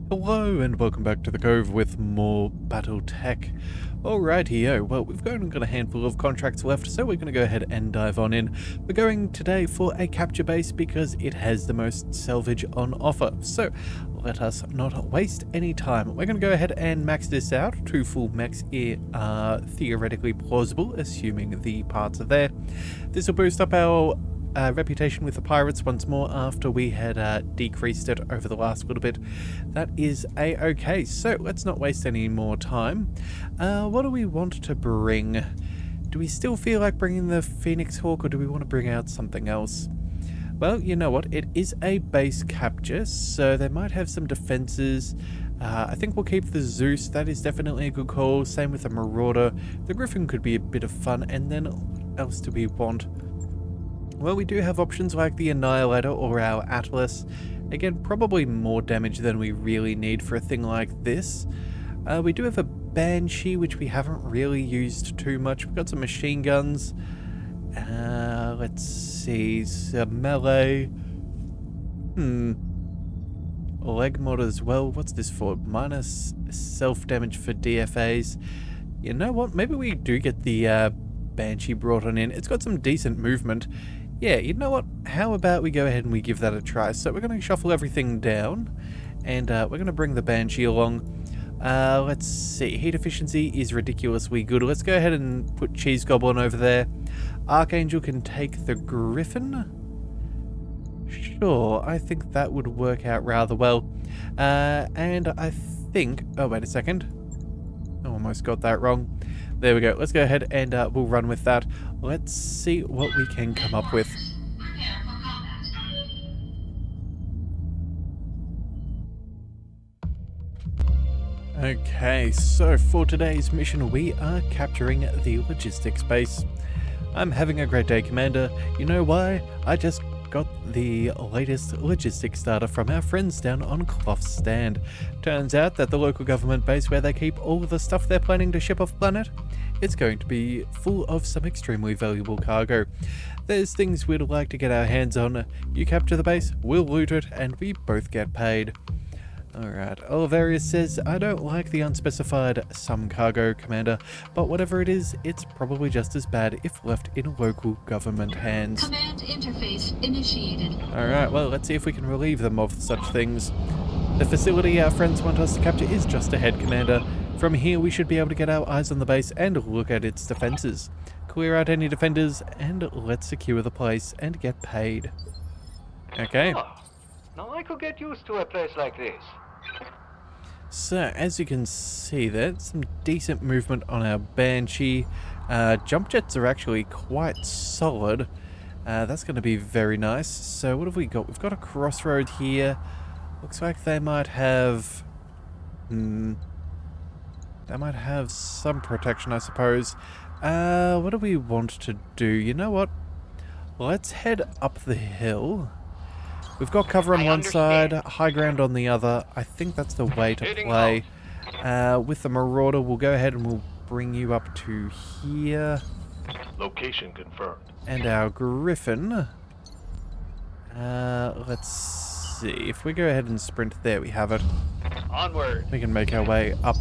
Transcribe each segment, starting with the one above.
Hello and welcome back to the Cove with more BattleTech. Alrighty-o, well we've only got a handful of contracts left, so we're going to go ahead and dive on in. We're going today for a capture base because it has the most salvage on offer, so let us not waste any time. We're going to go ahead and max this out. 2 full mechs are theoretically plausible, assuming the parts are there. This will boost up our reputation with the pirates once more after we had decreased it over the last little bit. That is a-okay, so let's not waste any more time. What do we want to bring? Do we still feel like bringing the Phoenix Hawk, or do we want to bring out something else? Well, you know what, it is a base capture, so they might have some defenses. I think we'll keep the Zeus. That is definitely a good call. Same with the Marauder. The Griffin could be a bit of fun, and then what else do we want? Well, we do have options like the Annihilator or our Atlas. Again, probably more damage than we really need for a thing like this. We do have a Banshee, which we haven't really used too much. We've got some machine guns. Let's see, some melee. Leg mod as well. What's this for? Minus self-damage for DFAs. You know what? Maybe we do get the Banshee brought on in. It's got some decent movement. Yeah, you know what? How about we go ahead and we give that a try? So we're going to shuffle everything down, and we're going to bring the Banshee along. Let's see. Heat efficiency is ridiculously good. Let's go ahead and put Cheese Goblin over there. Archangel can take the Griffin. Sure, I think that would work out rather well. And I think... Oh, wait a second. I almost got that wrong. There we go. Let's go ahead and we'll run with that. Let's see what we can come up with. Okay, so for today's mission, we are capturing the logistics base. I'm having a great day, Commander. You know why? I just got the latest logistics data from our friends down on Clough's stand. Turns out that the local government base where they keep all of the stuff they're planning to ship off planet, it's going to be full of some extremely valuable cargo. There's things we'd like to get our hands on. You capture the base, we'll loot it, and we both get paid. Alright, Olivarius says, I don't like the unspecified some cargo, Commander, but whatever it is, it's probably just as bad if left in local government hands. Command interface initiated. Alright, well, let's see if we can relieve them of such things. The facility our friends want us to capture is just ahead, Commander. From here, we should be able to get our eyes on the base and look at its defenses. Clear out any defenders, and let's secure the place and get paid. Okay. Now I could get used to a place like this. So, as you can see, there's some decent movement on our Banshee. Jump jets are actually quite solid. That's going to be very nice. So, what have we got? We've got a crossroad here. Looks like they might have... they might have some protection, I suppose. What do we want to do? You know what? Let's head up the hill. We've got cover on one side, high ground on the other. I think that's the way to play. With the Marauder, we'll go ahead and we'll bring you up to here. Location confirmed. And our Griffin. Let's see. If we go ahead and sprint, there we have it. Onward. We can make our way up.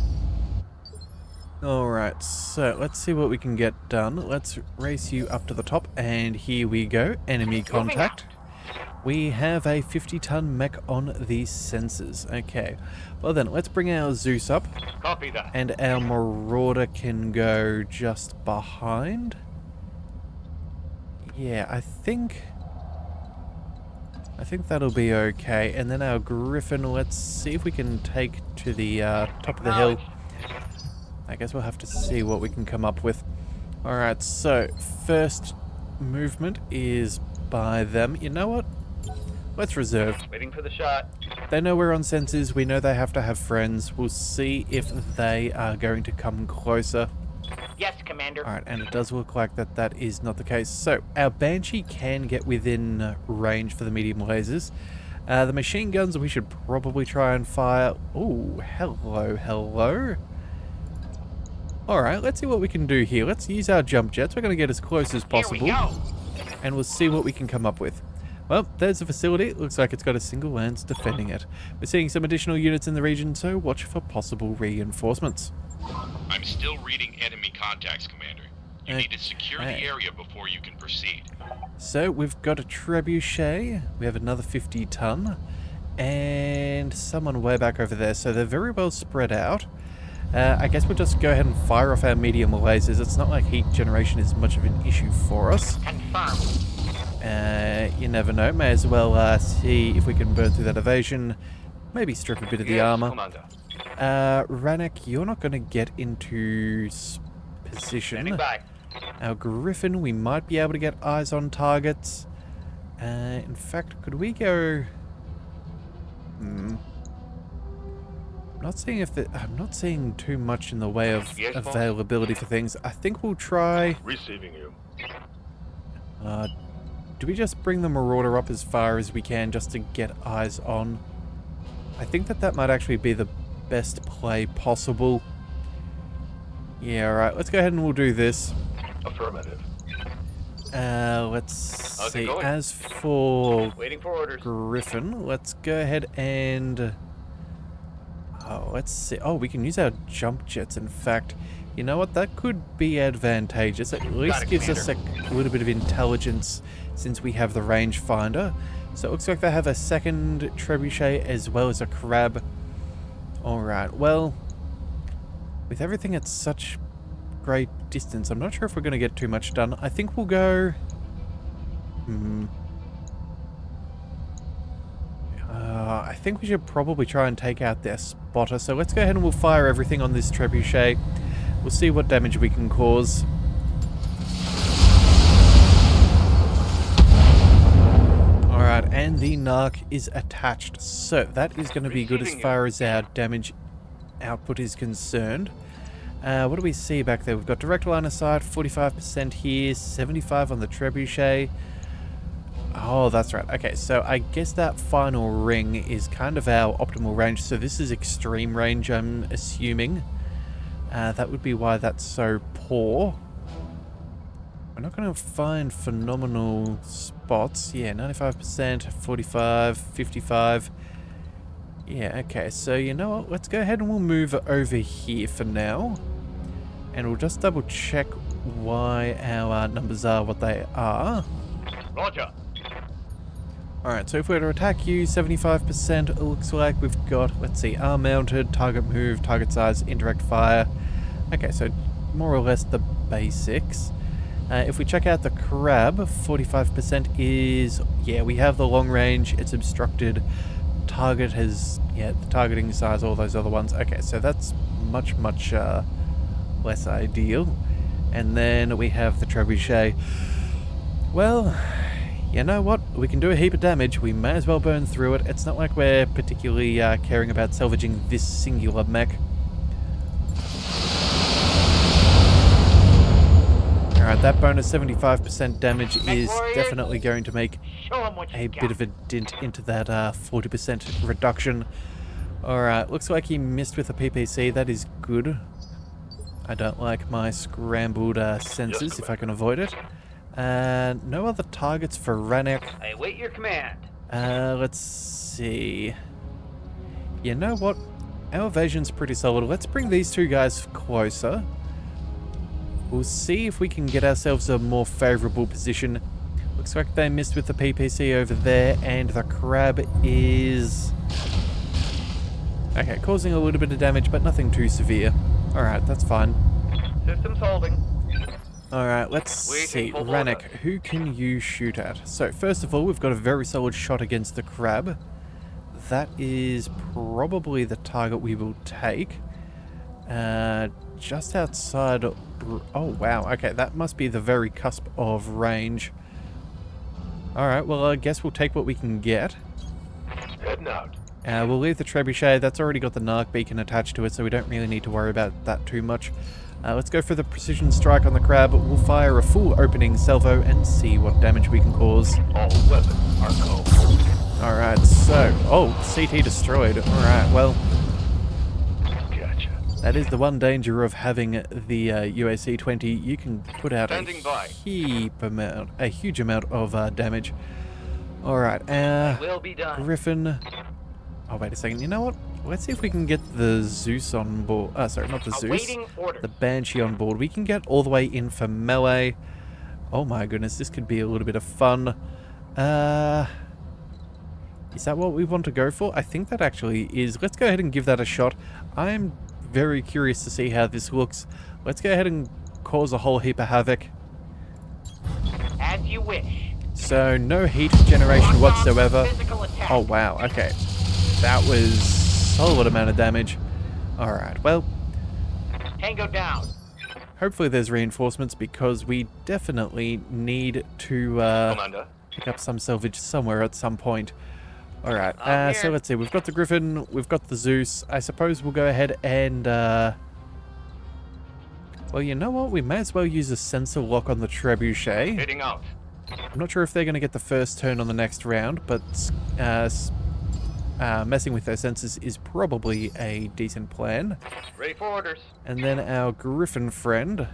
Alright, so let's see what we can get done. Let's race you up to the top, and here we go. Enemy contact. We have a 50-ton mech on the sensors. Okay, well then, let's bring our Zeus up. Copy that. And our Marauder can go just behind. Yeah, I think that'll be okay. And then our Griffin, let's see if we can take to the top of the hill. I guess we'll have to see what we can come up with. Alright, so first movement is by them. You know what? Let's reserve. Waiting for the shot. They know we're on sensors. We know they have to have friends. We'll see if they are going to come closer. Yes, Commander. Alright, and it does look like that is not the case. So, our Banshee can get within range for the medium lasers. The machine guns we should probably try and fire. Oh, hello. Alright, let's see what we can do here. Let's use our jump jets. We're going to get as close as possible. Here we go. And we'll see what we can come up with. Well, there's the facility. It looks like it's got a single lance defending it. We're seeing some additional units in the region, so watch for possible reinforcements. I'm still reading enemy contacts, Commander. You need to secure the area before you can proceed. So, we've got a trebuchet. We have another 50-ton. And someone way back over there. So, they're very well spread out. I guess we'll just go ahead and fire off our medium lasers. It's not like heat generation is much of an issue for us. Confirmed. You never know. May as well see if we can burn through that evasion. Maybe strip a bit of the armor. Commander. Ranek, you're not going to get into position. Standing by. Our Griffin, we might be able to get eyes on targets. In fact, could we go... I'm not seeing too much in the way of Yes, boss. availability for things. I think we'll try... Receiving you. Do we just bring the Marauder up as far as we can just to get eyes on? I think that might actually be the best play possible. Yeah, alright, let's go ahead and we'll do this. Affirmative. Let's How's it see. going? As for Waiting for orders. Griffin, let's go ahead and... Oh, let's see. Oh, we can use our jump jets, in fact. You know what? That could be advantageous. At least it, gives us a little bit of intelligence since we have the rangefinder. So it looks like they have a second trebuchet as well as a crab. Alright, well... With everything at such great distance, I'm not sure if we're going to get too much done. I think we'll go... I think we should probably try and take out their spotter. So let's go ahead and we'll fire everything on this trebuchet. We'll see what damage we can cause. Alright, and the Narc is attached. So that is going to be good as far as our damage output is concerned. What do we see back there? We've got direct line of sight, 45% here, 75 on the trebuchet. Oh, that's right. Okay, so I guess that final ring is kind of our optimal range. So this is extreme range, I'm assuming. That would be why that's so poor. We're not going to find phenomenal spots. Yeah, 95%, 45, 55. Yeah, okay. So you know what? Let's go ahead and we'll move over here for now. And we'll just double check why our numbers are what they are. Roger. Alright, so if we were to attack you, 75%, it looks like we've got, let's see, arm mounted, target move, target size, indirect fire. Okay, so more or less the basics. If we check out the crab, 45% is, yeah, we have the long range, it's obstructed, target has, yeah, the targeting size, all those other ones. Okay, so that's much less ideal. And then we have the trebuchet. Well... You know what? We can do a heap of damage. We may as well burn through it. It's not like we're particularly caring about salvaging this singular mech. Alright, that bonus 75% damage is definitely going to make a bit of a dent into that 40% reduction. Alright, looks like he missed with a PPC. That is good. I don't like my scrambled sensors if I can avoid it. No other targets for Ranek. I await your command. Let's see. You know what? Our evasion's pretty solid. Let's bring these two guys closer. We'll see if we can get ourselves a more favorable position. Looks like they missed with the PPC over there, and the crab is... Okay, causing a little bit of damage, but nothing too severe. Alright, that's fine. Systems holding. Alright, let's see. Ranek, who can you shoot at? So, first of all, we've got a very solid shot against the crab. That is probably the target we will take. Just outside... Oh, wow. Okay, that must be the very cusp of range. Alright, well, I guess we'll take what we can get. Heading out. We'll leave the trebuchet. That's already got the Narc beacon attached to it, so we don't really need to worry about that too much. Let's go for the precision strike on the crab. We'll fire a full opening salvo and see what damage we can cause. All weapons are go. Alright, so... Oh, CT destroyed. Alright, well... Gotcha. That is the one danger of having the UAC-20. You can put out a huge amount of damage. Alright, Will be done. Griffin. Oh, wait a second. You know what? Let's see if we can get the Zeus on board. Sorry, not the Zeus. Awaiting orders. The Banshee on board. We can get all the way in for melee. Oh my goodness, this could be a little bit of fun. Is that what we want to go for? I think that actually is. Let's go ahead and give that a shot. I'm very curious to see how this looks. Let's go ahead and cause a whole heap of havoc. As you wish. So, no heat generation whatsoever. Physical attack. Oh wow, okay. That was a lot amount of damage. Alright, well, Tango down. hopefully there's reinforcements because we definitely need to Commander. pick up some salvage somewhere at some point. Alright, I'm so here. let's see. We've got the Griffin, we've got the Zeus. I suppose we'll go ahead and, well, you know what? We may as well use a sensor lock on the Trebuchet. Heading out. I'm not sure if they're going to get the first turn on the next round, but messing with their sensors is probably a decent plan. Ready for orders. And then our Griffin friend.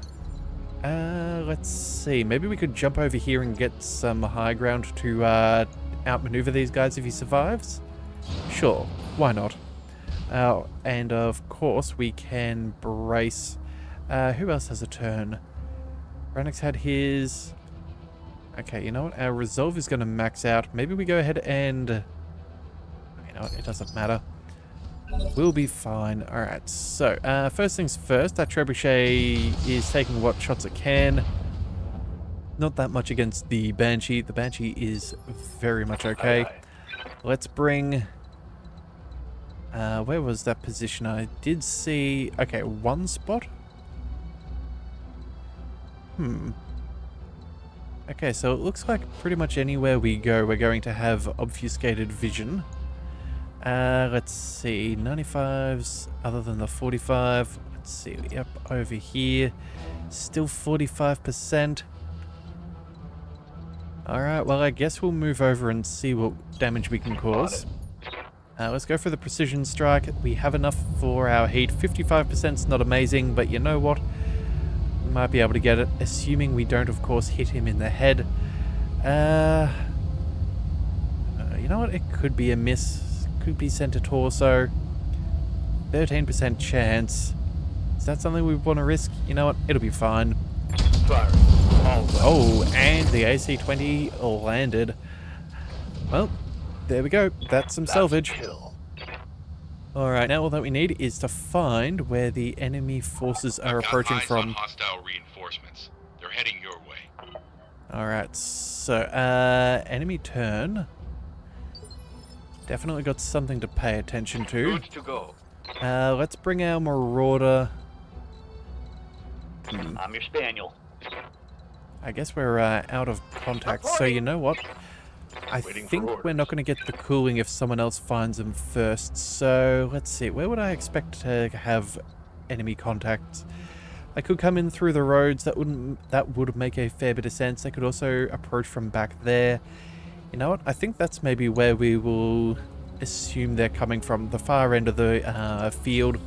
Let's see. Maybe we could jump over here and get some high ground to outmaneuver these guys if he survives. Sure, why not? And of course we can brace. Who else has a turn? Rannox had his. Okay, you know what? Our resolve is going to max out. Maybe we go ahead and. You know what? It doesn't matter. We'll be fine. Alright, so first things first, that Trebuchet is taking what shots it can. Not that much against the Banshee. The Banshee is very much okay. Aye, aye. Let's bring... where was that position? I did see... Okay, one spot? Okay, so it looks like pretty much anywhere we go, we're going to have obfuscated vision. Let's see, 95s other than the 45. Let's see, yep, over here, still 45%. Alright, well I guess we'll move over and see what damage we can cause. Let's go for the precision strike. We have enough for our heat. 55% is not amazing, but you know what? We might be able to get it, assuming we don't, of course, hit him in the head. You know what? It could be a miss. Could be center torso. 13% chance. Is that something we want to risk? You know what? It'll be fine. Fire. All right. Oh, and the AC-20 landed. Well, there we go. That's some salvage. Kill. Alright, now all that we need is to find where the enemy forces are I've got approaching eyes on from. hostile reinforcements. They're heading your way. Alright, so, enemy turn. Definitely got something to pay attention to. Good to go. Let's bring our Marauder. I'm your spaniel. I guess we're out of contact, so you know what? I Waiting for think we're orders. not going to get the cooling if someone else finds them first. So, let's see. Where would I expect to have enemy contacts? They could come in through the roads. That would make a fair bit of sense. They could also approach from back there. You know what? I think that's maybe where we will assume they're coming from. The far end of the field.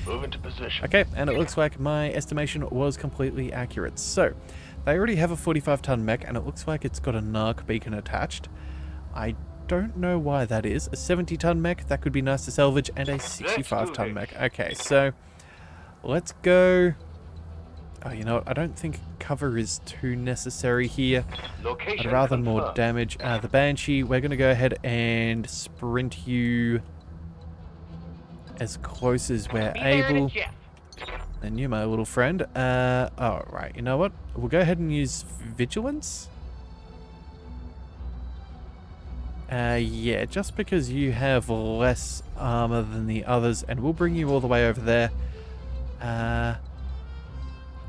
Move into position. Okay, and it looks like my estimation was completely accurate. So, they already have a 45-ton mech, and it looks like it's got a narc beacon attached. I don't know why that is. A 70-ton mech, that could be nice to salvage, and a 65-ton mech. Okay, so let's go. Oh, you know what? I don't think cover is too necessary here. Location I'd rather more confirmed. damage. The Banshee, we're going to go ahead and sprint you as close as we're Be there in a able. jiff. And you, my little friend. Oh, right. You know what? We'll go ahead and use Vigilance. Yeah, just because you have less armor than the others, and we'll bring you all the way over there.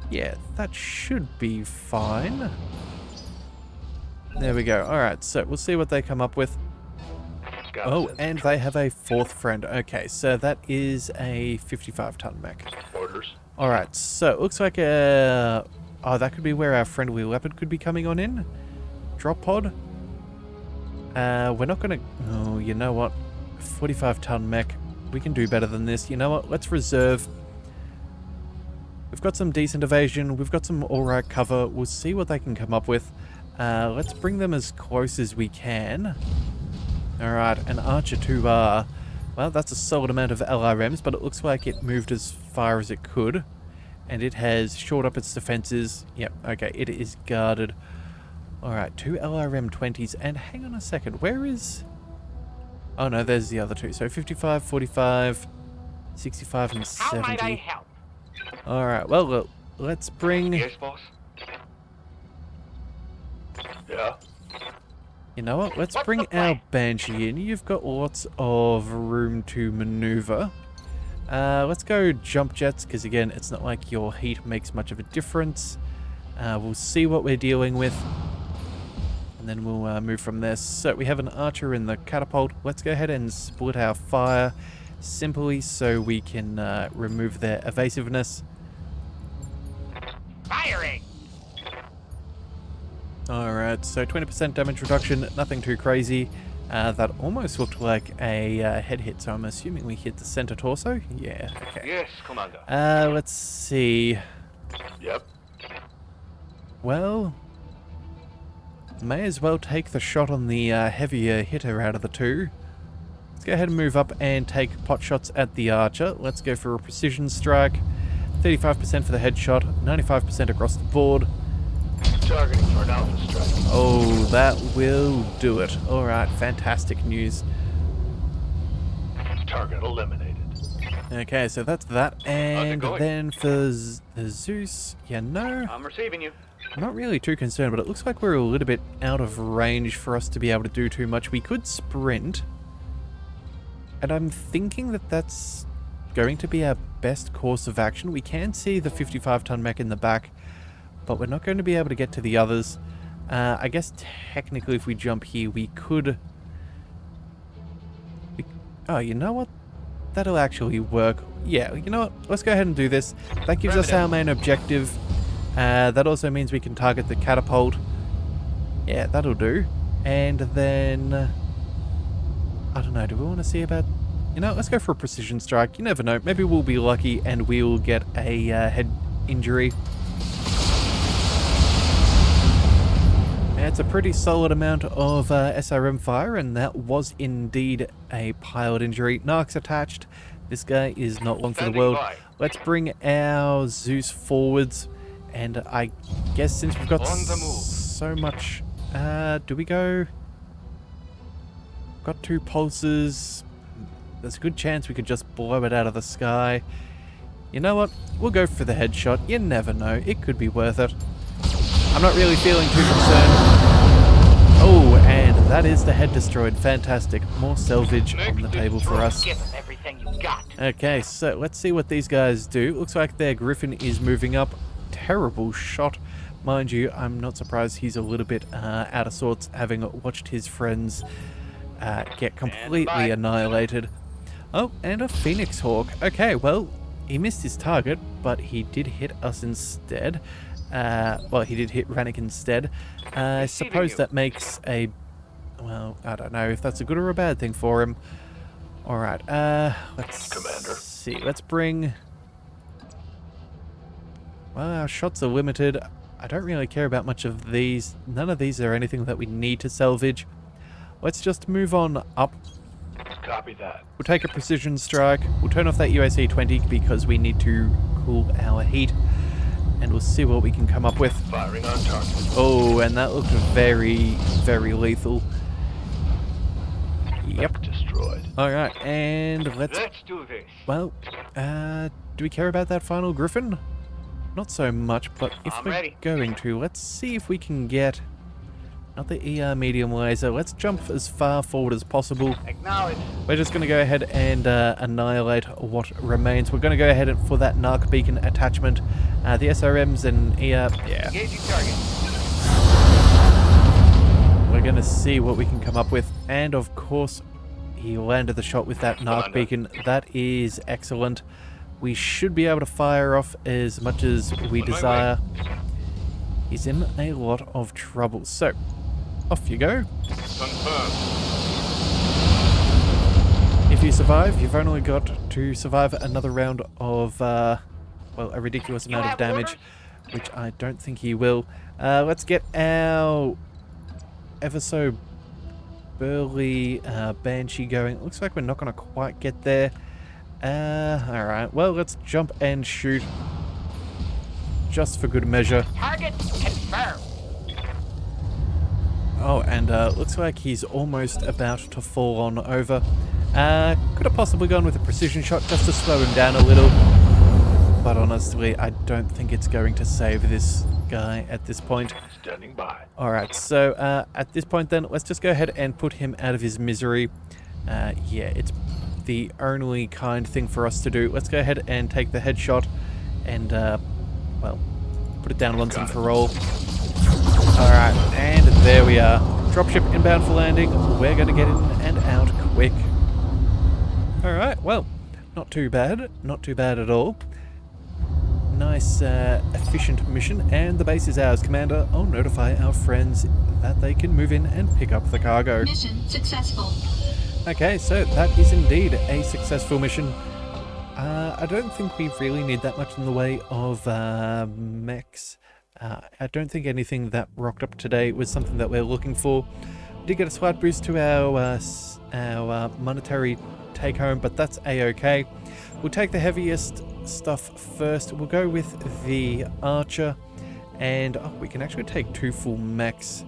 Yeah, that should be fine. There we go. Alright, so we'll see what they come up with. Scout Oh, sensor and they have a fourth friend. Okay, so that is a 55-ton mech. orders. Alright, so it looks like oh, that could be where our friendly leopard could be coming on in. Drop pod. We're not gonna... Oh, you know what? 45-ton mech. We can do better than this. You know what? Let's reserve. We've got some decent evasion. We've got some alright cover. We'll see what they can come up with. Let's bring them as close as we can. Alright, an Archer 2R. Well, that's a solid amount of LRMs, but it looks like it moved as far as it could. And it has shored up its defenses. Yep, okay, it is guarded. Alright, 2 LRM 20s. And hang on a second, where is... Oh no, there's the other two. So 55, 45, 65, and 70. How might I help? Alright, well, let's bring... Yes, boss. Yeah. You know what? Let's What's bring the plan? our Banshee in. You've got lots of room to maneuver. Let's go jump jets, because again, it's not like your heat makes much of a difference. We'll see what we're dealing with. And then we'll move from there. So we have an Archer in the catapult. Let's go ahead and split our fire simply so we can remove their evasiveness. Firing! Alright, so 20% damage reduction, nothing too crazy. That almost looked like a head hit, so I'm assuming we hit the center torso? Yeah, okay. Yes, Commander. Let's see. Yep. Well, may as well take the shot on the heavier hitter out of the two. Let's go ahead and move up and take pot shots at the Archer. Let's go for a precision strike. 35% for the headshot, 95% across the board. Targeting for an alpha strike. Oh, that will do it. Alright, fantastic news. Target eliminated. Okay, so that's that. And Undergoing. then for the Zeus, yeah, no, I'm receiving you. I'm not really too concerned, but it looks like we're a little bit out of range for us to be able to do too much. We could sprint, and I'm thinking that that's going to be our best course of action. We can see the 55-ton mech in the back, but we're not going to be able to get to the others. I guess technically if we jump here, we could... Oh, you know what? That'll actually work. Yeah, you know what? Let's go ahead and do this. That gives us our main objective. That also means we can target the catapult. Yeah, that'll do. And then... I don't know, do we want to see about... You know, let's go for a precision strike. You never know. Maybe we'll be lucky and we'll get a head injury. It's a pretty solid amount of SRM fire, and that was indeed a pilot injury. Narc's attached. This guy is not long for the Standing world. by. Let's bring our Zeus forwards, and I guess since we've got On the move. so much... do we go... Got 2 pulses. There's a good chance we could just blow it out of the sky. You know what? We'll go for the headshot. You never know. It could be worth it. I'm not really feeling too concerned. Oh, and that is the head destroyed. Fantastic. More salvage on the table for us. Give them everything you got. Okay, so let's see what these guys do. Looks like their Griffin is moving up. Terrible shot. Mind you, I'm not surprised he's a little bit out of sorts, having watched his friends get completely annihilated. Oh, and a Phoenix Hawk. Okay, well, he missed his target, but he did hit us instead. Well, he did hit Rannick instead. I suppose that makes a... Well, I don't know if that's a good or a bad thing for him. Alright, let's Commander. see. Let's bring... Well, our shots are limited. I don't really care about much of these. None of these are anything that we need to salvage. Let's just move on up. Copy that. We'll take a precision strike. We'll turn off that UAC 20 because we need to cool our heat. And we'll see what we can come up with. Firing on target. Oh, and that looked very, very lethal. Yep. Destroyed. Alright, and let's... Let's do this. Well, do we care about that final Griffin? Not so much, but if I'm we're ready. going to, let's see if we can get... Not the ER medium laser. Let's jump as far forward as possible. Acknowledge. We're just going to go ahead and annihilate what remains. We're going to go ahead and for that narc beacon attachment. The SRMs and ER... Yeah. Engaging target. We're going to see what we can come up with. And of course, he landed the shot with that narc beacon. That is excellent. We should be able to fire off as much as we desire. He's in a lot of trouble. So, off you go. Confirmed. If you survive, you've only got to survive another round of, well, a ridiculous amount of have damage. orders? which I don't think he will. Let's get our ever so burly Banshee going. Looks like we're not going to quite get there. Alright, well, let's jump and shoot. Just for good measure. Target confirmed. Oh, and looks like he's almost about to fall on over. Could have possibly gone with a precision shot just to slow him down a little. But honestly, I don't think it's going to save this guy at this point. Standing by. Alright, so at this point then, let's just go ahead and put him out of his misery. Yeah, it's the only kind thing for us to do. Let's go ahead and take the headshot and, well, put it down once and for all. Alright, and there we are. Dropship inbound for landing. We're going to get in and out quick. Alright, well, not too bad. Not too bad at all. Nice, efficient mission, and the base is ours, Commander. I'll notify our friends that they can move in and pick up the cargo. Mission successful. Okay, so that is indeed a successful mission. I don't think we really need that much in the way of mechs. I don't think anything that rocked up today was something that we're looking for. We did get a slight boost to our monetary take-home, but that's a-okay. We'll take the heaviest stuff first. We'll go with the Archer, and oh, we can actually take 2 full mechs.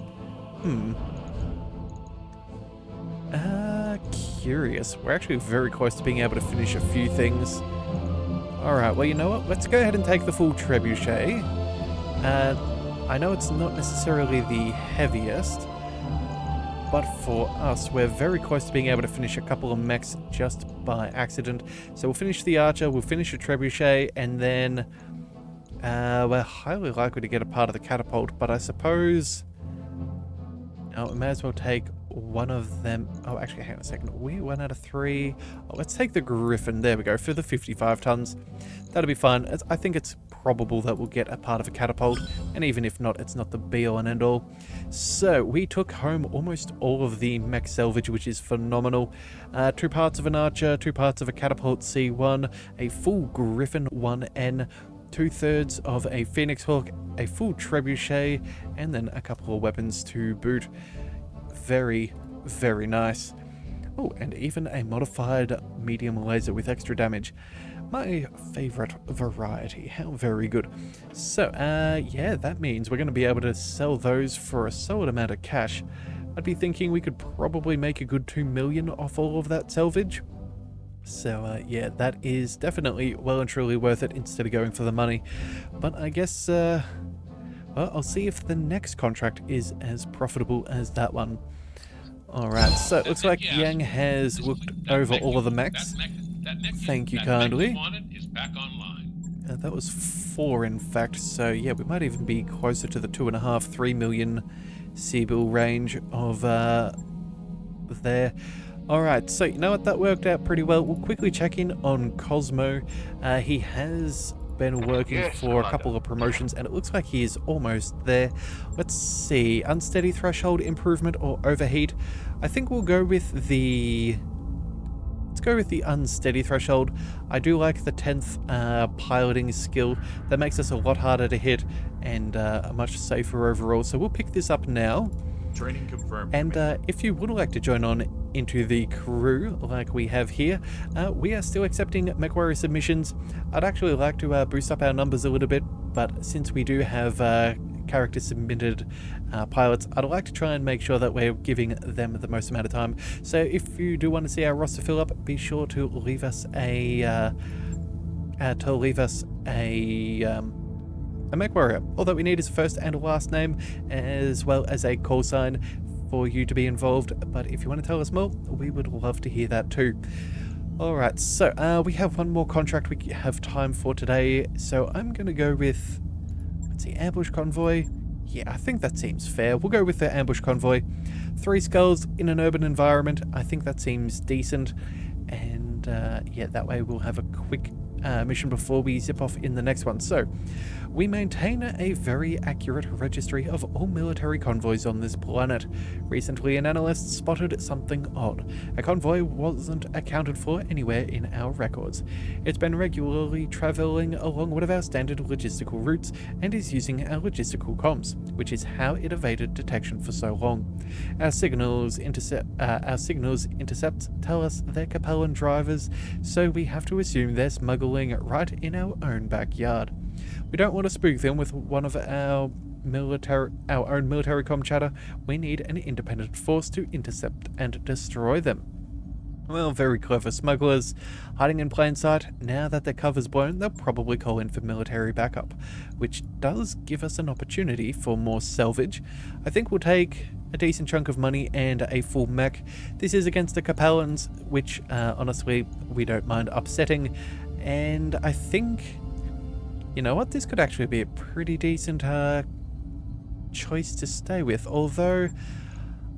Curious. We're actually very close to being able to finish a few things. Alright, well, you know what? Let's go ahead and take the full Trebuchet. I know it's not necessarily the heaviest, but for us, we're very close to being able to finish a couple of mechs just by accident. So we'll finish the Archer, we'll finish the Trebuchet, and then we're highly likely to get a part of the catapult, but I suppose... No, we may as well take one of them. Oh, actually, hang on a second. We 1 out of 3. Oh, let's take the Griffin. There we go, for the 55 tons. That'll be fine. I think it's probable that we'll get a part of a catapult, and even if not, it's not the be-all and end-all. So, we took home almost all of the mech salvage, which is phenomenal. 2 parts of an Archer, 2 parts of a catapult C1, a full Griffin 1N, 2/3 of a Phoenix Hawk, a full Trebuchet, and then a couple of weapons to boot. Very, very nice. Oh, and even a modified medium laser with extra damage. My favorite variety. How very good. So, yeah, that means we're going to be able to sell those for a solid amount of cash. I'd be thinking we could probably make a good 2 million off all of that salvage. So, yeah, that is definitely well and truly worth it instead of going for the money. But I guess, well, I'll see if the next contract is as profitable as that one. Alright, so it looks like Yang has looked over all of the mechs. Thank you kindly. That was 4 in fact, so yeah, we might even be closer to the 2.5, 3 million Seabill range of there. Alright, so you know what, that worked out pretty well. We'll quickly check in on Cosmo. He has been working for a couple of promotions, and it looks like he is almost there. Let's see, unsteady threshold improvement or overheat. I think we'll go with the... Let's go with the unsteady threshold. I do like the 10th piloting skill. That makes us a lot harder to hit and much safer overall. So we'll pick this up now. Training confirmed. And if you would like to join on into the crew like we have here, we are still accepting MechWarrior submissions. I'd actually like to boost up our numbers a little bit, but since we do have character submitted pilots, I'd like to try and make sure that we're giving them the most amount of time. So if you do want to see our roster fill up, be sure to leave us a MechWarrior. All that we need is a first and a last name, as well as a call sign for you to be involved. But if you want to tell us more, we would love to hear that too. Alright, so we have one more contract we have time for today. So I'm going to go with, let's see, ambush convoy. Yeah, I think that seems fair. We'll go with the ambush convoy. 3 skulls in an urban environment. I think that seems decent. And yeah, that way we'll have a quick mission before we zip off in the next one. So, we maintain a very accurate registry of all military convoys on this planet. Recently, an analyst spotted something odd. A convoy wasn't accounted for anywhere in our records. It's been regularly traveling along one of our standard logistical routes and is using our logistical comms, which is how it evaded detection for so long. Our signals intercepts tell us they're Capellan drivers, so we have to assume they're smuggling right in our own backyard. We don't want to spook them with one of our own military comm chatter. We need an independent force to intercept and destroy them. Well, very clever smugglers, hiding in plain sight. Now that their cover's blown, they'll probably call in for military backup, which does give us an opportunity for more salvage. I think we'll take a decent chunk of money and a full mech. This is against the Capellans, which honestly we don't mind upsetting, and I think, you know what, this could actually be a pretty decent choice to stay with, although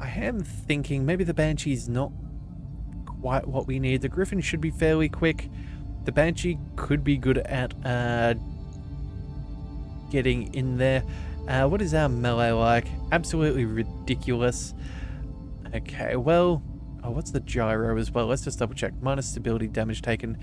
I am thinking maybe the Banshee's not quite what we need. The Griffin should be fairly quick. The Banshee could be good at getting in there. What is our melee like? Absolutely ridiculous. Okay, well, what's the gyro as well? Let's just double check. Minus stability damage taken.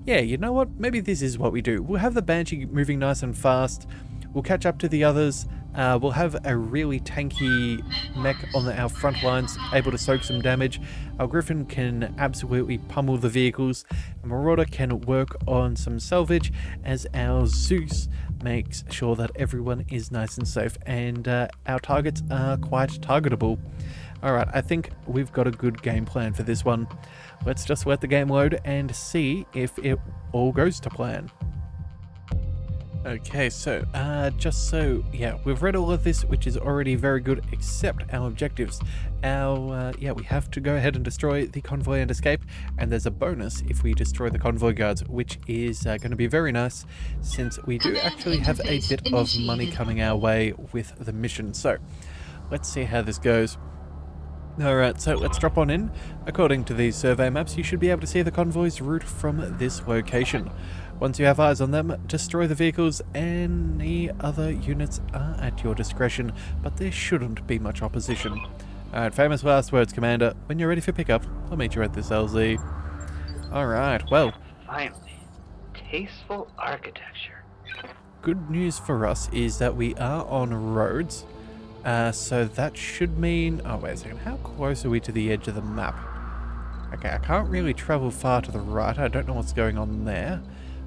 Yeah, you know what? Maybe this is what we do. We'll have the Banshee moving nice and fast. We'll catch up to the others. We'll have a really tanky mech on our front lines, able to soak some damage. Our Griffin can absolutely pummel the vehicles. A Marauder can work on some salvage, as our Zeus makes sure that everyone is nice and safe, and our targets are quite targetable. Alright, I think we've got a good game plan for this one. Let's just let the game load and see if it all goes to plan. Okay, so, yeah, we've read all of this, which is already very good, except our objectives. We have to go ahead and destroy the convoy and escape, and there's a bonus if we destroy the convoy guards, which is going to be very nice, since we do actually have a bit of money coming our way with the mission. So, let's see how this goes. Alright, so let's drop on in. According to these survey maps, you should be able to see the convoy's route from this location. Once you have eyes on them, destroy the vehicles. Any other units are at your discretion, but there shouldn't be much opposition. Alright, famous last words, Commander. When you're ready for pickup, I'll meet you at this LZ. Alright, well, Finally. Tasteful architecture. good news for us is that we are on roads. So that should mean... Oh, wait a second. How close are we to the edge of the map? Okay, I can't really travel far to the right. I don't know what's going on there.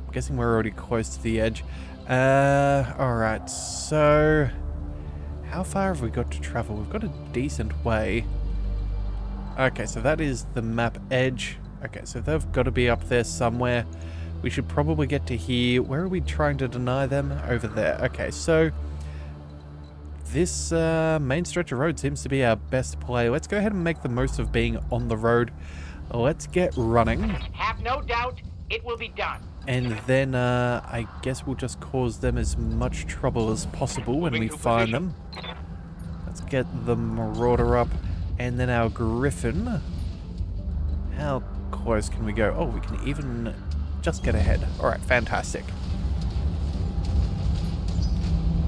I'm guessing we're already close to the edge. Alright, so... How far have we got to travel? We've got a decent way. Okay, so that is the map edge. Okay, so they've got to be up there somewhere. We should probably get to here. Where are we trying to deny them? Over there. Okay, so... This main stretch of road seems to be our best play. Let's go ahead and make the most of being on the road. Let's get running. Have no doubt it will be done. And then I guess we'll just cause them as much trouble as possible when we find them. Let's get the Marauder up. And then our Griffin. How close can we go? Oh, we can even just get ahead. Alright, fantastic.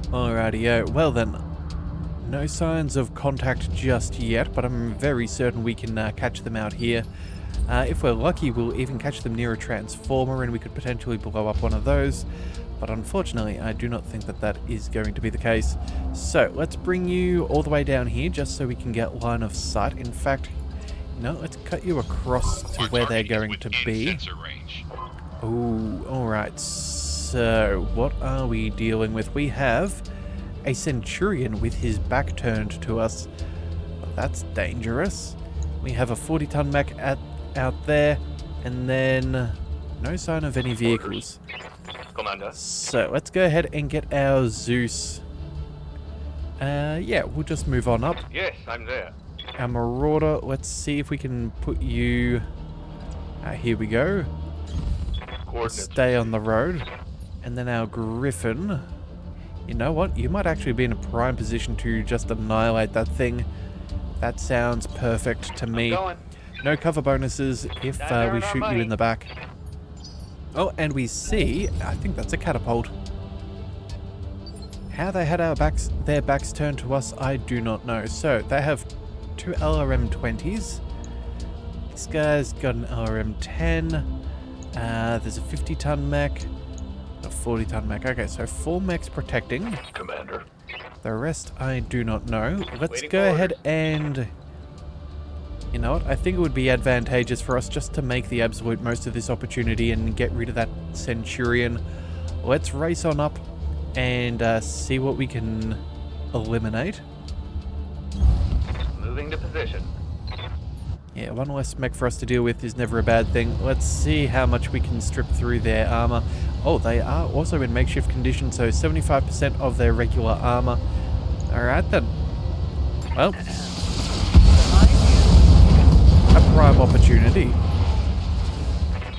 Alrighty-o. Well then, no signs of contact just yet, but I'm very certain we can catch them out here. If we're lucky, we'll even catch them near a transformer and we could potentially blow up one of those. But unfortunately, I do not think that that is going to be the case. So, let's bring you all the way down here just so we can get line of sight. In fact, no, let's cut you across to where they're going to be. Oh, alright. So, what are we dealing with? We have a Centurion with his back turned to us. That's dangerous. We have a 40-ton mech out there, and then no sign of any vehicles. Commander. So, let's go ahead and get our Zeus. Yeah, we'll just move on up. Yes, I'm there. Our Marauder, let's see if we can put you... here we go. Stay on the road. And then our Griffin. You know what? You might actually be in a prime position to just annihilate that thing. That sounds perfect to me. No cover bonuses if we shoot you in the back. Oh, and we see, I think that's a catapult. How they had their backs turned to us, I do not know. So, they have 2 LRM-20s. This guy's got an LRM-10. There's a 50-ton mech. A 40-ton mech. Okay, so 4 mechs protecting. Commander. The rest I do not know. Let's Waiting go for ahead orders. and... You know what? I think it would be advantageous for us just to make the absolute most of this opportunity and get rid of that Centurion. Let's race on up and see what we can eliminate. Moving to position. Yeah, one less mech for us to deal with is never a bad thing. Let's see how much we can strip through their armor. Oh, they are also in makeshift condition, so 75% of their regular armor. Alright then. Well, a prime opportunity.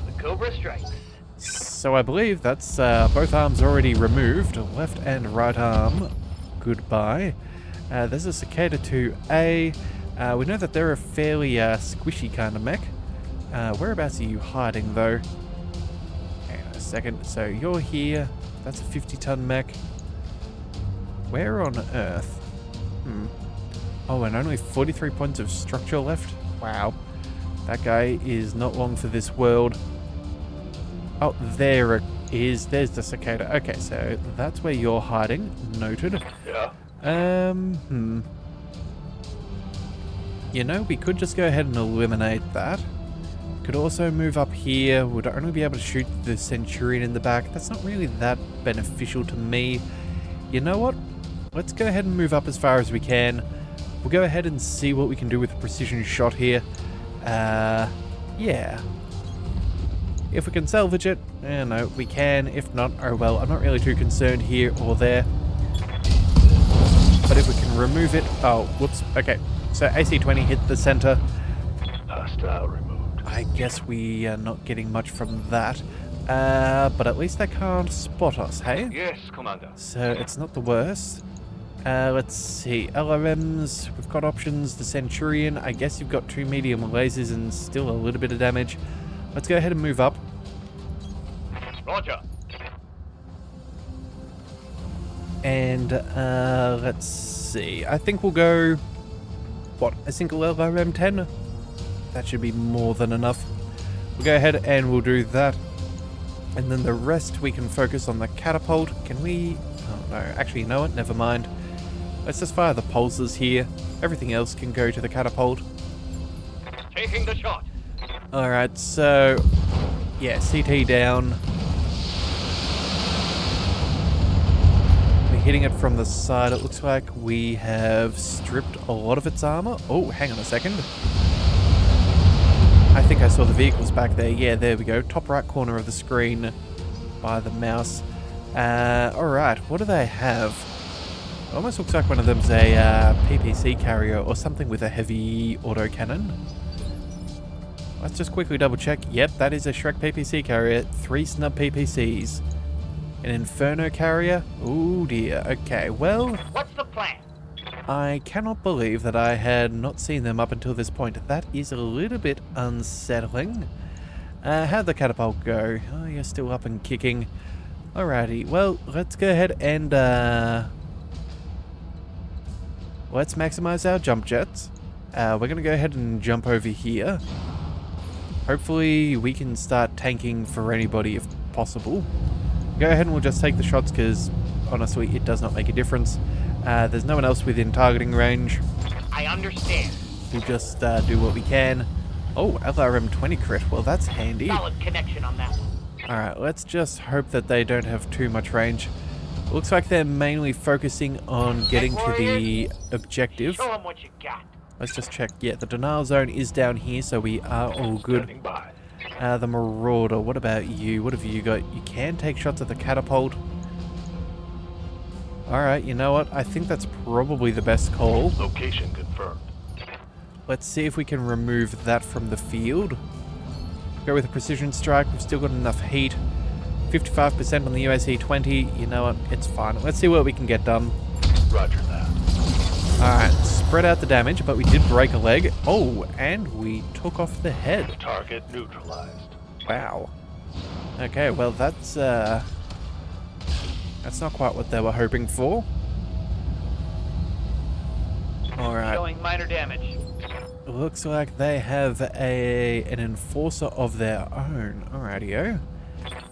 The Cobra strikes. So I believe that's both arms already removed. Left and right arm. Goodbye. There's a Cicada 2A. We know that they're a fairly squishy kind of mech. Whereabouts are you hiding though? Hang on a second. So you're here. That's a 50-ton mech. Where on earth? Oh, and only 43 points of structure left? Wow. That guy is not long for this world. Oh, there it is. There's the Cicada. Okay, so that's where you're hiding. Noted. Yeah. You know, we could just go ahead and eliminate that. Could also move up here. Would only be able to shoot the Centurion in the back. That's not really that beneficial to me. You know what? Let's go ahead and move up as far as we can. We'll go ahead and see what we can do with a precision shot here. Yeah. If we can salvage it, no, we can. If not, oh well, I'm not really too concerned here or there. But if we can remove it... Oh, whoops. Okay. So AC-20 hit the center. Hostile removed. I guess we are not getting much from that. But at least they can't spot us, hey? Yes, Commander. So it's not the worst. Let's see. LRMs, we've got options. The Centurion, I guess you've got 2 medium lasers and still a little bit of damage. Let's go ahead and move up. Roger. And let's see. I think we'll go... What? A single LRM-10? That should be more than enough. We'll go ahead and we'll do that. And then the rest we can focus on the catapult. Can we... Oh no, actually, you know what? Never mind. Let's just fire the pulses here. Everything else can go to the catapult. Taking the shot. Alright, so... Yeah, CT down. We're hitting it from the side. It looks like we have stripped a lot of its armor. Oh, hang on a second. I think I saw the vehicles back there. Yeah, there we go. Top right corner of the screen by the mouse. Alright, what do they have? It almost looks like one of them's a PPC carrier or something with a heavy autocannon. Let's just quickly double check. Yep, that is a Shrek PPC carrier. 3 snub PPCs. An Inferno carrier? Oh dear. Okay, well... What's the plan? I cannot believe that I had not seen them up until this point. That is a little bit unsettling. How'd the catapult go? Oh, you're still up and kicking. Alrighty, well, let's go ahead and let's maximize our jump jets. We're going to go ahead and jump over here. Hopefully we can start tanking for anybody if possible. Go ahead and we'll just take the shots because honestly it does not make a difference. There's no one else within targeting range. I understand. We'll just do what we can. Oh, LRM-20 crit. Well, that's handy. Solid connection on that one. Alright, let's just hope that they don't have too much range. Looks like they're mainly focusing on getting to the objective. Show them what you got. Let's just check. Yeah, the denial zone is down here, so we are all good. Standing by. The Marauder, what about you? What have you got? You can take shots at the catapult. Alright, you know what? I think that's probably the best call. Location confirmed. Let's see if we can remove that from the field. Go with a precision strike. We've still got enough heat. 55% on the UAC-20. You know what? It's fine. Let's see what we can get done. Roger that. Alright, spread out the damage, but we did break a leg. Oh, and we took off the head. Target neutralized. Wow. Okay, well that's not quite what they were hoping for. Alright. Showing minor damage. Looks like they have an enforcer of their own. Alrighty-o.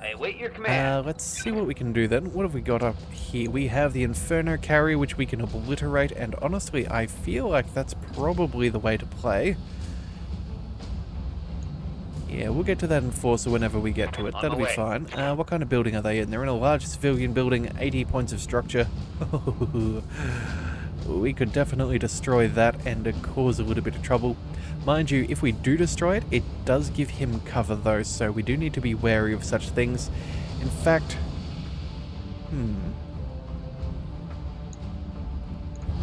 I await your command. Let's see what we can do then. What have we got up here? We have the Inferno carrier, which we can obliterate, and honestly, I feel like that's probably the way to play. Yeah, we'll get to that Enforcer whenever we get to it. That'll be fine. What kind of building are they in? They're in a large civilian building, 80 points of structure. We could definitely destroy that and cause a little bit of trouble. Mind you, if we do destroy it, it does give him cover though, so we do need to be wary of such things. In fact...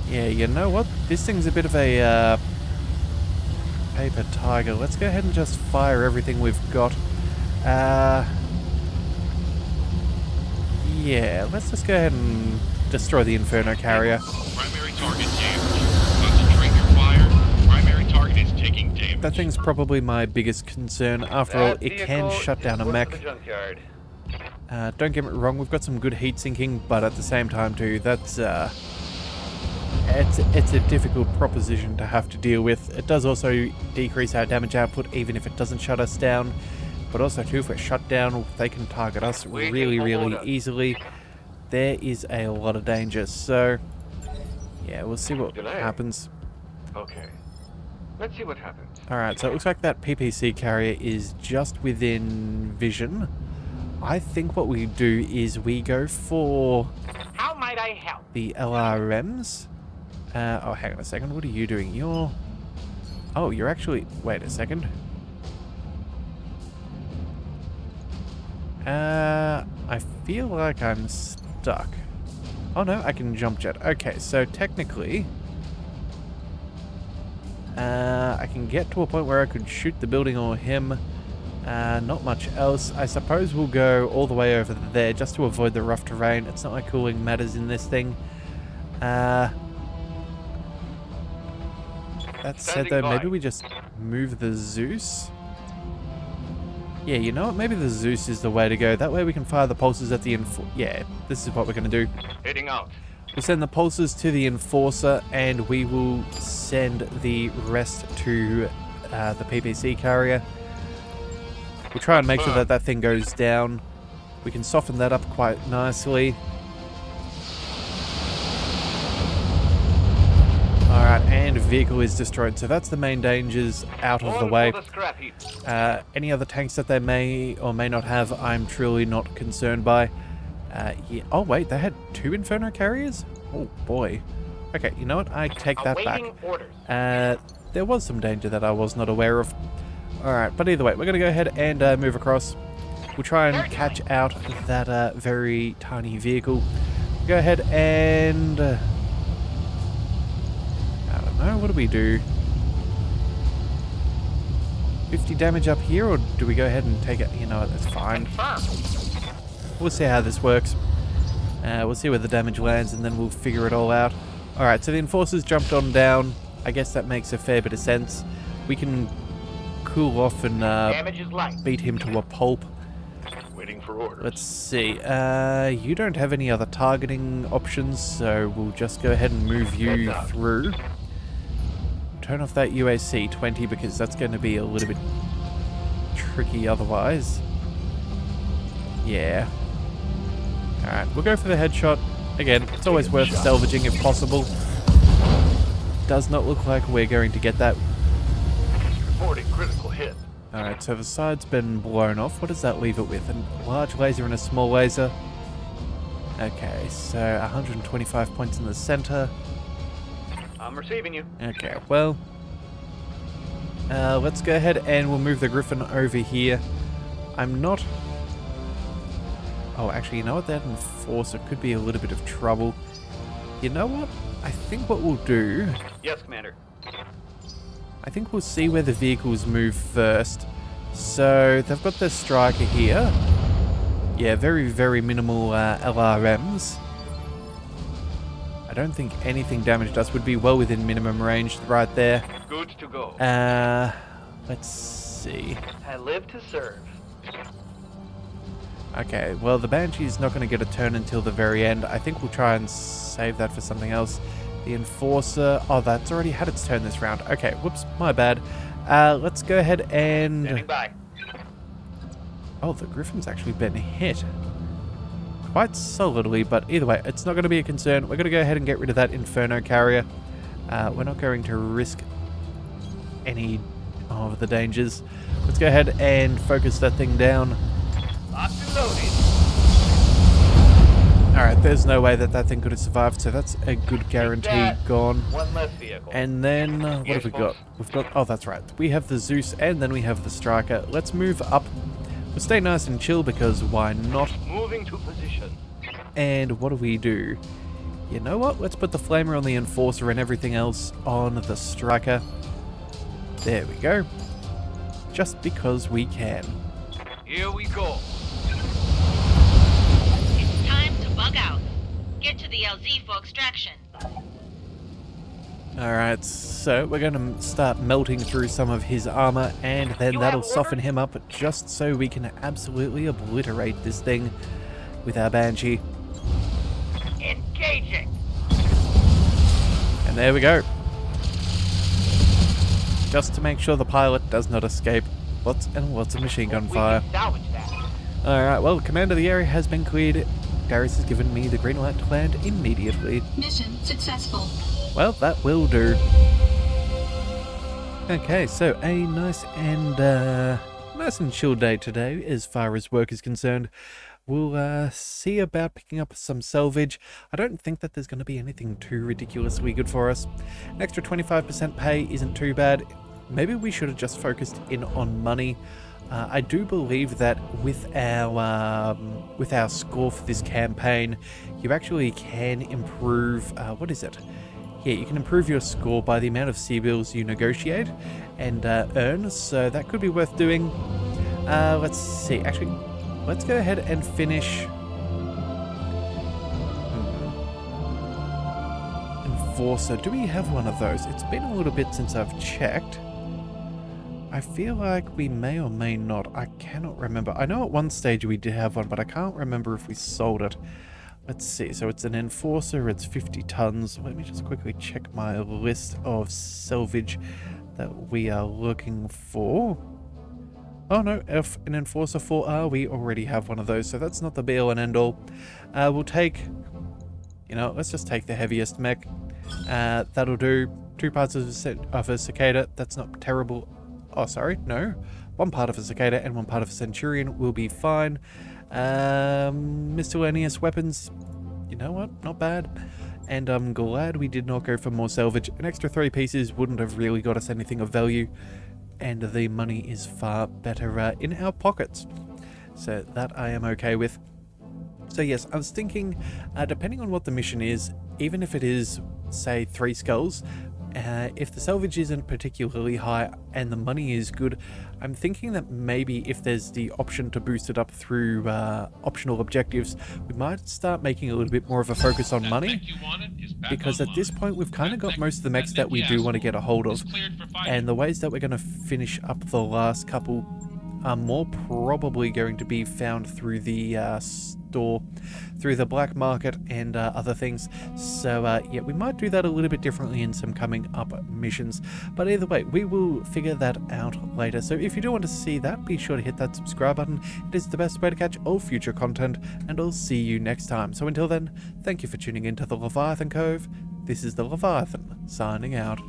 Yeah, you know what? This thing's a bit of a paper tiger. Let's go ahead and just fire everything we've got. Yeah, let's just go ahead and destroy the Inferno carrier. Primary target damage. Concentrate your fire. Primary target is taking damage. That thing's probably my biggest concern. After all, it can shut down a mech. Don't get me wrong, we've got some good heat sinking, but at the same time too, that's it's a difficult proposition to have to deal with. It does also decrease our damage output even if it doesn't shut us down. But also too, if we're shut down, they can target us really easily. There is a lot of danger, so yeah, we'll see what happens. Okay. Let's see what happens. Alright, so it looks like that PPC carrier is just within vision. I think what we do is we go for How might I help? the LRMs. Oh, hang on a second. What are you doing? You're... Oh, you're actually... Wait a second. I feel like I'm stuck. Oh no, I can jump jet. Okay, so technically... I can get to a point where I could shoot the building or him. Not much else. I suppose we'll go all the way over there just to avoid the rough terrain. It's not like cooling matters in this thing. That said though, maybe we just move the Zeus. Yeah, you know what? Maybe the Zeus is the way to go. That way we can fire the pulses at the Yeah, this is what we're going to do. Heading out. We'll send the pulses to the Enforcer, and we will send the rest to the PPC carrier. We'll try and make sure that that thing goes down. We can soften that up quite nicely. Alright, and vehicle is destroyed, so that's the main dangers out of the way. Any other tanks that they may or may not have, I'm truly not concerned by. Yeah. Oh wait, they had 2 Inferno carriers? Oh boy. Okay, you know what? I take that back. There was some danger that I was not aware of. Alright, but either way, we're going to go ahead and move across. We'll try and catch out that very tiny vehicle. Go ahead and... I don't know, what do we do? 50 damage up here, or do we go ahead and take it? You know what, that's fine. We'll see how this works. We'll see where the damage lands, and then we'll figure it all out. Alright, so the Enforcer's jumped on down. I guess that makes a fair bit of sense. We can cool off and beat him to a pulp. Waiting for orders. Let's see. You don't have any other targeting options, so we'll just go ahead and move you through. Turn off that UAC 20 because that's going to be a little bit tricky otherwise. Yeah. Alright, we'll go for the headshot. Again, it's always worth salvaging if possible. Does not look like we're going to get that. Reporting critical hit. Alright, so the side's been blown off. What does that leave it with? A large laser and a small laser. Okay, so 125 points in the center. I'm receiving you. Okay, well... let's go ahead and we'll move the Griffin over here. I'm not... Oh, actually, you know what? That Enforcer could be a little bit of trouble. You know what? I think what we'll do... Yes, Commander. I think we'll see where the vehicles move first. So, they've got their striker here. Yeah, very minimal LRMs. I don't think anything damaged us. Would be well within minimum range right there. Good to go. Let's see. I live to serve. Okay, well, the Banshee's not going to get a turn until the very end. I think we'll try and save that for something else. The Enforcer... Oh, that's already had its turn this round. Okay, whoops, my bad. Let's go ahead and... Standing by. Oh, the Griffin's actually been hit. Quite solidly, but either way, it's not going to be a concern. We're going to go ahead and get rid of that Inferno carrier. We're not going to risk any of the dangers. Let's go ahead and focus that thing down. Locked and loaded. Alright, there's no way that that thing could have survived, so that's a good guarantee gone. One less vehicle. And then, what have we got? We've got, oh, that's right. We have the Zeus, and then we have the Striker. Let's move up. We'll stay nice and chill, because why not? Moving to position. And what do? You know what? Let's put the Flamer on the Enforcer and everything else on the Striker. There we go. Just because we can. Here we go. It's time to bug out. Get to the LZ for extraction. Alright, so we're going to start melting through some of his armor, and then that'll soften him up just so we can absolutely obliterate this thing with our Banshee. Engaging. And there we go. Just to make sure the pilot does not escape. Lots and lots of machine gun fire. We can salvage that. Alright, well, command of the area has been cleared. Darius has given me the green light to land immediately. Mission successful. Well, that will do. Okay, so a nice and chill day today as far as work is concerned. We'll see about picking up some salvage. I don't think that there's going to be anything too ridiculously good for us. An extra 25% pay isn't too bad. Maybe we should have just focused in on money. I do believe that with our score for this campaign, you actually can improve. What is it? Yeah, you can improve your score by the amount of sea bills you negotiate and earn. So that could be worth doing. Let's see. Actually, let's go ahead and finish. Enforcer. Do we have one of those? It's been a little bit since I've checked. I feel like we may or may not. I cannot remember. I know at one stage we did have one, but I can't remember if we sold it. Let's see. So it's an Enforcer. It's 50 tons. Let me just quickly check my list of salvage that we are looking for. Oh no, if an Enforcer 4R, we already have one of those, so that's not the be all and end all. We'll take, you know, let's just take the heaviest mech. That'll do. 2 parts of a Cicada. That's not terrible. Oh, sorry, no. 1 part of a Cicada and 1 part of a Centurion will be fine. Miscellaneous weapons, you know what? Not bad. And I'm glad we did not go for more salvage. An extra 3 pieces wouldn't have really got us anything of value. And the money is far better in our pockets. So that I am okay with. So yes, I was thinking, depending on what the mission is, even if it is, say, 3 skulls, if the salvage isn't particularly high and the money is good, I'm thinking that maybe if there's the option to boost it up through optional objectives, we might start making a little bit more of a focus on money, because at this point we've kind of got most of the mechs that we do want to get a hold of, and the ways that we're going to finish up the last couple are more probably going to be found through the store, through the black market and other things. So yeah, we might do that a little bit differently in some coming up missions, but either way, we will figure that out later. So if you do want to see that, be sure to hit that subscribe button. It is the best way to catch all future content, and I'll see you next time. So until then, thank you for tuning in to the Leviathan Cove. This is the Leviathan signing out.